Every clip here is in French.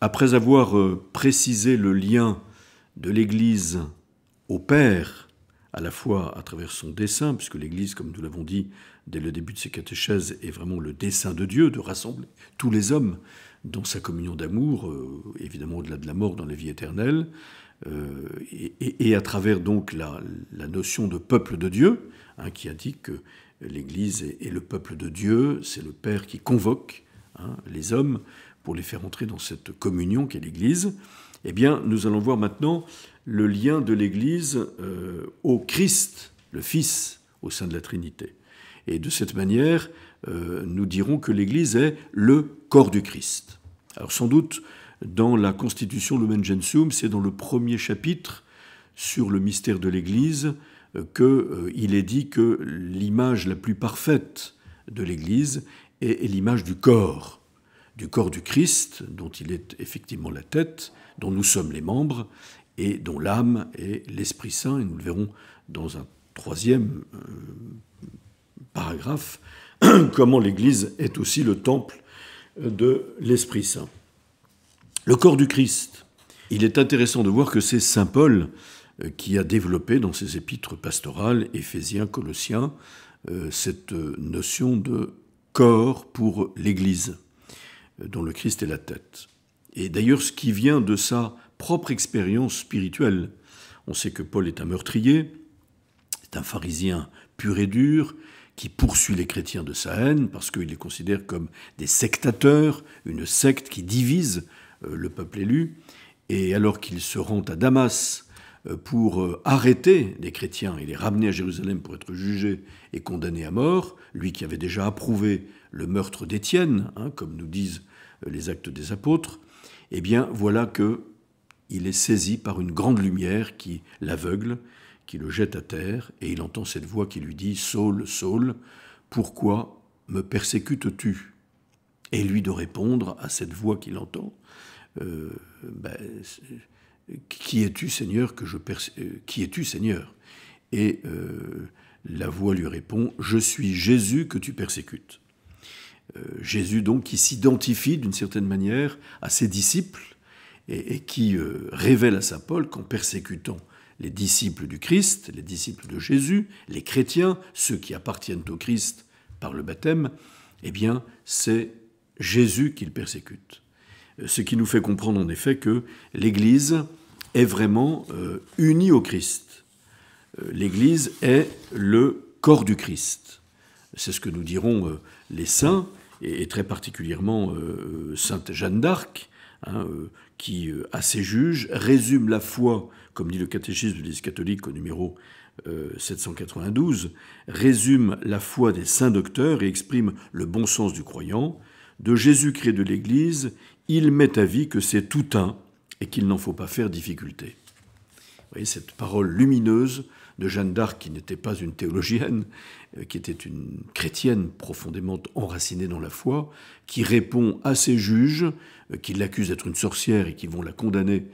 Après avoir précisé le lien de l'Église au Père, à la fois à travers son dessein, puisque l'Église, comme nous l'avons dit dès le début de ces catéchèses, est vraiment le dessein de Dieu de rassembler tous les hommes dans sa communion d'amour, évidemment au-delà de la mort, dans la vie éternelle, et à travers donc la notion de peuple de Dieu, qui indique que l'Église est le peuple de Dieu, c'est le Père qui convoque les hommes pour les faire entrer dans cette communion qu'est l'Église. Eh bien, nous allons voir maintenant le lien de l'Église au Christ, le Fils, au sein de la Trinité. Et de cette manière, nous dirons que l'Église est le corps du Christ. Alors sans doute, dans la Constitution Lumen Gentium, c'est dans le premier chapitre sur le mystère de l'Église qu'il est dit que l'image la plus parfaite de l'Église est l'image du corps du Christ, dont il est effectivement la tête, dont nous sommes les membres, et dont l'âme est l'Esprit Saint, et nous le verrons dans un troisième paragraphe, comment l'Église est aussi le temple de l'Esprit Saint. Le corps du Christ, il est intéressant de voir que c'est saint Paul qui a développé dans ses épîtres pastorales, Éphésiens, Colossiens, cette notion de corps pour l'Église, dont le Christ est la tête. Et d'ailleurs, ce qui vient de sa propre expérience spirituelle, on sait que Paul est un meurtrier, c'est un pharisien pur et dur, qui poursuit les chrétiens de sa haine, parce qu'il les considère comme des sectateurs, une secte qui divise le peuple élu. Et alors qu'il se rend à Damas pour arrêter les chrétiens et les ramener à Jérusalem pour être jugés et condamnés à mort, lui qui avait déjà approuvé le meurtre d'Étienne, comme nous disent les Actes des Apôtres, eh bien voilà qu'il est saisi par une grande lumière qui l'aveugle, qui le jette à terre, et il entend cette voix qui lui dit « Saul, Saul, pourquoi me persécutes-tu » Et lui de répondre à cette voix qu'il entend Qui es-tu, Seigneur, qui es-tu, Seigneur » Et la voix lui répond « Je suis Jésus que tu persécutes ». Jésus donc qui s'identifie d'une certaine manière à ses disciples et qui révèle à saint Paul qu'en persécutant les disciples du Christ, les disciples de Jésus, les chrétiens, ceux qui appartiennent au Christ par le baptême, eh bien c'est Jésus qu'il persécute. Ce qui nous fait comprendre en effet que l'Église est vraiment unie au Christ. L'Église est le corps du Christ. C'est ce que nous diront les saints, et très particulièrement sainte Jeanne d'Arc, qui, à ses juges, résume la foi, comme dit le catéchisme de l'Église catholique au numéro 792, résume la foi des saints docteurs et exprime le bon sens du croyant. De Jésus-Christ de l'Église, il met à vie que c'est tout un et qu'il n'en faut pas faire difficulté. Vous voyez cette parole lumineuse de Jeanne d'Arc, qui n'était pas une théologienne, qui était une chrétienne profondément enracinée dans la foi, qui répond à ses juges, qui l'accusent d'être une sorcière et qui vont la condamner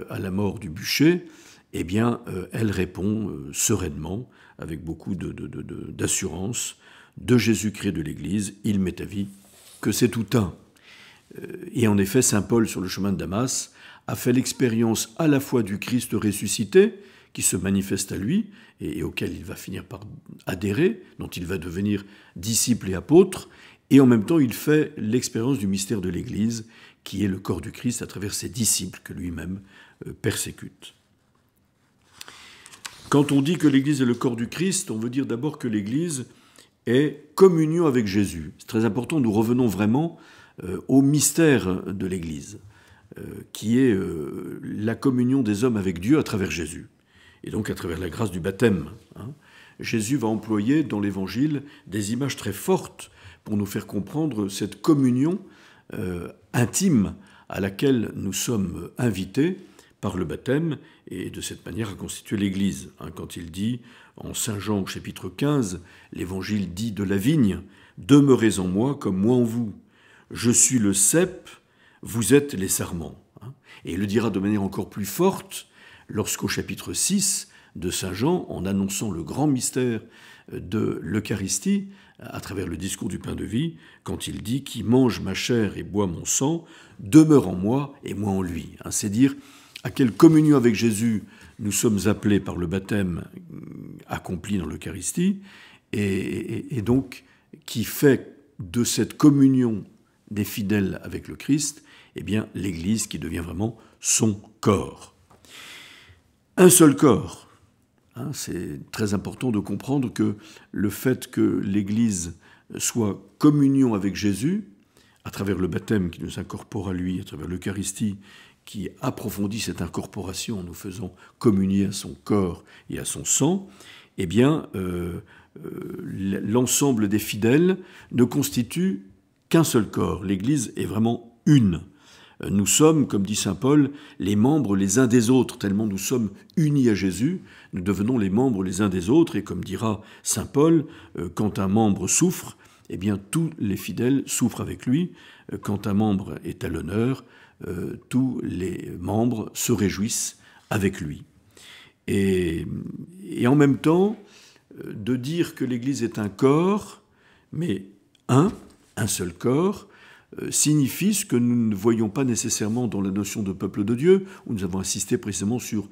à la mort du bûcher. Eh bien, elle répond sereinement, avec beaucoup d'assurance, de Jésus-Christ de l'Église, il m'est à vie que c'est tout un. Et en effet, saint Paul, sur le chemin de Damas, a fait l'expérience à la fois du Christ ressuscité, qui se manifeste à lui et auquel il va finir par adhérer, dont il va devenir disciple et apôtre, et en même temps il fait l'expérience du mystère de l'Église, qui est le corps du Christ à travers ses disciples que lui-même persécute. Quand on dit que l'Église est le corps du Christ, on veut dire d'abord que l'Église est communion avec Jésus. C'est très important, nous revenons vraiment au mystère de l'Église, qui est la communion des hommes avec Dieu à travers Jésus. Et donc à travers la grâce du baptême. Jésus va employer dans l'Évangile des images très fortes pour nous faire comprendre cette communion intime à laquelle nous sommes invités par le baptême et de cette manière à constituer l'Église. Quand il dit, en Saint Jean au chapitre 15, l'Évangile dit de la vigne, « Demeurez en moi comme moi en vous. Je suis le cep, vous êtes les sarments. » Et il le dira de manière encore plus forte lorsqu'au chapitre 6 de Saint Jean en annonçant le grand mystère de l'Eucharistie à travers le discours du pain de vie, quand il dit « Qui mange ma chair et boit mon sang demeure en moi et moi en lui ». C'est dire à quelle communion avec Jésus nous sommes appelés par le baptême accompli dans l'Eucharistie, et donc qui fait de cette communion des fidèles avec le Christ, eh bien, l'Église qui devient vraiment son corps. Un seul corps. C'est très important de comprendre que le fait que l'Église soit communion avec Jésus, à travers le baptême qui nous incorpore à lui, à travers l'Eucharistie qui approfondit cette incorporation en nous faisant communier à son corps et à son sang, eh bien, l'ensemble des fidèles ne constitue qu'un seul corps. L'Église est vraiment une. Nous sommes, comme dit saint Paul, les membres les uns des autres, tellement nous sommes unis à Jésus, nous devenons les membres les uns des autres, et comme dira saint Paul, quand un membre souffre, eh bien tous les fidèles souffrent avec lui, quand un membre est à l'honneur, tous les membres se réjouissent avec lui. Et en même temps, de dire que l'Église est un corps, mais un seul corps, signifie ce que nous ne voyons pas nécessairement dans la notion de peuple de Dieu, où nous avons insisté précisément sur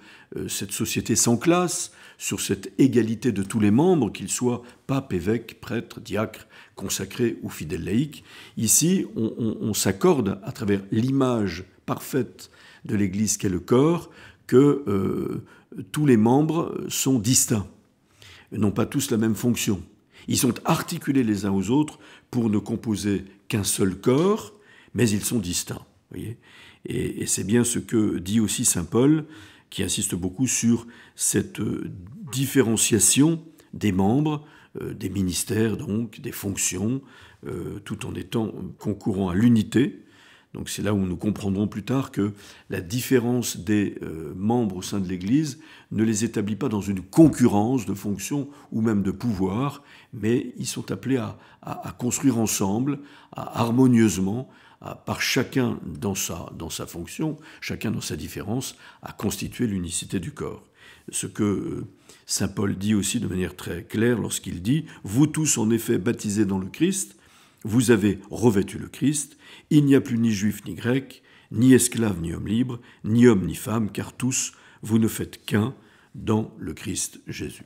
cette société sans classe, sur cette égalité de tous les membres, qu'ils soient pape, évêque, prêtre, diacre, consacré ou fidèle laïque. Ici, on s'accorde, à travers l'image parfaite de l'Église qu'est le corps, que tous les membres sont distincts, n'ont pas tous la même fonction. Ils sont articulés les uns aux autres pour ne composer qu'un seul corps, mais ils sont distincts. Voyez, et c'est bien ce que dit aussi saint Paul, qui insiste beaucoup sur cette différenciation des membres, des ministères, donc, des fonctions, tout en étant concourant à l'unité. Donc c'est là où nous comprendrons plus tard que la différence des membres au sein de l'Église ne les établit pas dans une concurrence de fonctions ou même de pouvoir, mais ils sont appelés à construire ensemble, harmonieusement, par chacun dans sa fonction, chacun dans sa différence, à constituer l'unicité du corps. Ce que saint Paul dit aussi de manière très claire lorsqu'il dit « Vous tous en effet baptisés dans le Christ, vous avez revêtu le Christ, il n'y a plus ni juif ni grec, ni esclave ni homme libre, ni homme ni femme, car tous, vous ne faites qu'un dans le Christ Jésus. »